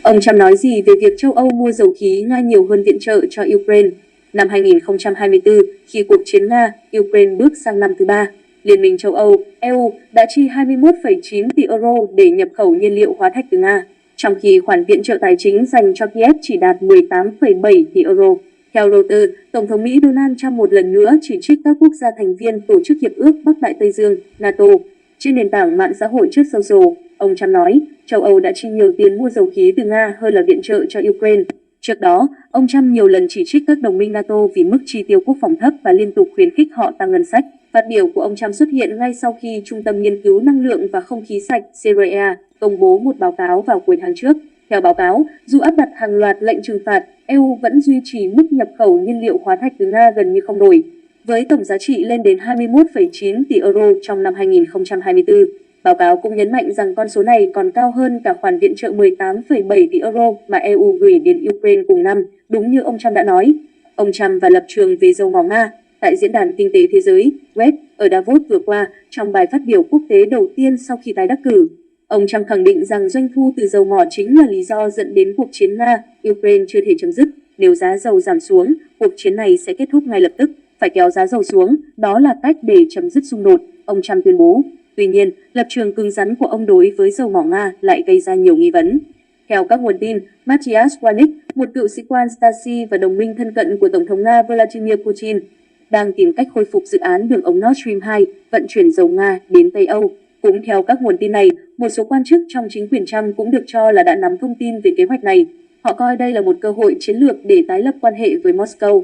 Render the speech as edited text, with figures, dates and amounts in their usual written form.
Ông Trump nói gì về việc châu Âu mua dầu khí Nga nhiều hơn viện trợ cho Ukraine? Năm 2024, khi cuộc chiến Nga-Ukraine bước sang năm thứ 3, Liên minh châu Âu, EU đã chi 21,9 tỷ euro để nhập khẩu nhiên liệu hóa thạch từ Nga, trong khi khoản viện trợ tài chính dành cho Kiev chỉ đạt 18,7 tỷ euro. Theo Reuters, Tổng thống Mỹ Donald Trump một lần nữa chỉ trích các quốc gia thành viên Tổ chức Hiệp ước Bắc Đại Tây Dương, NATO. Trên nền tảng mạng xã hội Truth Social, ông Trump nói, châu Âu đã chi nhiều tiền mua dầu khí từ Nga hơn là viện trợ cho Ukraine. Trước đó, ông Trump nhiều lần chỉ trích các đồng minh NATO vì mức chi tiêu quốc phòng thấp và liên tục khuyến khích họ tăng ngân sách. Phát biểu của ông Trump xuất hiện ngay sau khi Trung tâm Nghiên cứu Năng lượng và Không khí sạch CREA công bố một báo cáo vào cuối tháng trước. Theo báo cáo, dù áp đặt hàng loạt lệnh trừng phạt, EU vẫn duy trì mức nhập khẩu nhiên liệu hóa thạch từ Nga gần như không đổi, với tổng giá trị lên đến 21,9 tỷ euro trong năm 2024. Báo cáo cũng nhấn mạnh rằng con số này còn cao hơn cả khoản viện trợ 18,7 tỷ euro mà EU gửi đến Ukraine cùng năm, đúng như ông Trump đã nói. Ông Trump và lập trường về dầu mỏ Nga tại Diễn đàn Kinh tế Thế giới WEF ở Davos vừa qua trong bài phát biểu quốc tế đầu tiên sau khi tái đắc cử. Ông Trump khẳng định rằng doanh thu từ dầu mỏ chính là lý do dẫn đến cuộc chiến Nga-Ukraine chưa thể chấm dứt. Nếu giá dầu giảm xuống, cuộc chiến này sẽ kết thúc ngay lập tức. Phải kéo giá dầu xuống, đó là cách để chấm dứt xung đột, ông Trump tuyên bố. Tuy nhiên, lập trường cứng rắn của ông đối với dầu mỏ Nga lại gây ra nhiều nghi vấn. Theo các nguồn tin, Matthias Warnick, một cựu sĩ quan Stasi và đồng minh thân cận của Tổng thống Nga Vladimir Putin, đang tìm cách khôi phục dự án đường ống Nord Stream 2 vận chuyển dầu Nga đến Tây Âu. Cũng theo các nguồn tin này, một số quan chức trong chính quyền Trump cũng được cho là đã nắm thông tin về kế hoạch này. Họ coi đây là một cơ hội chiến lược để tái lập quan hệ với Moscow.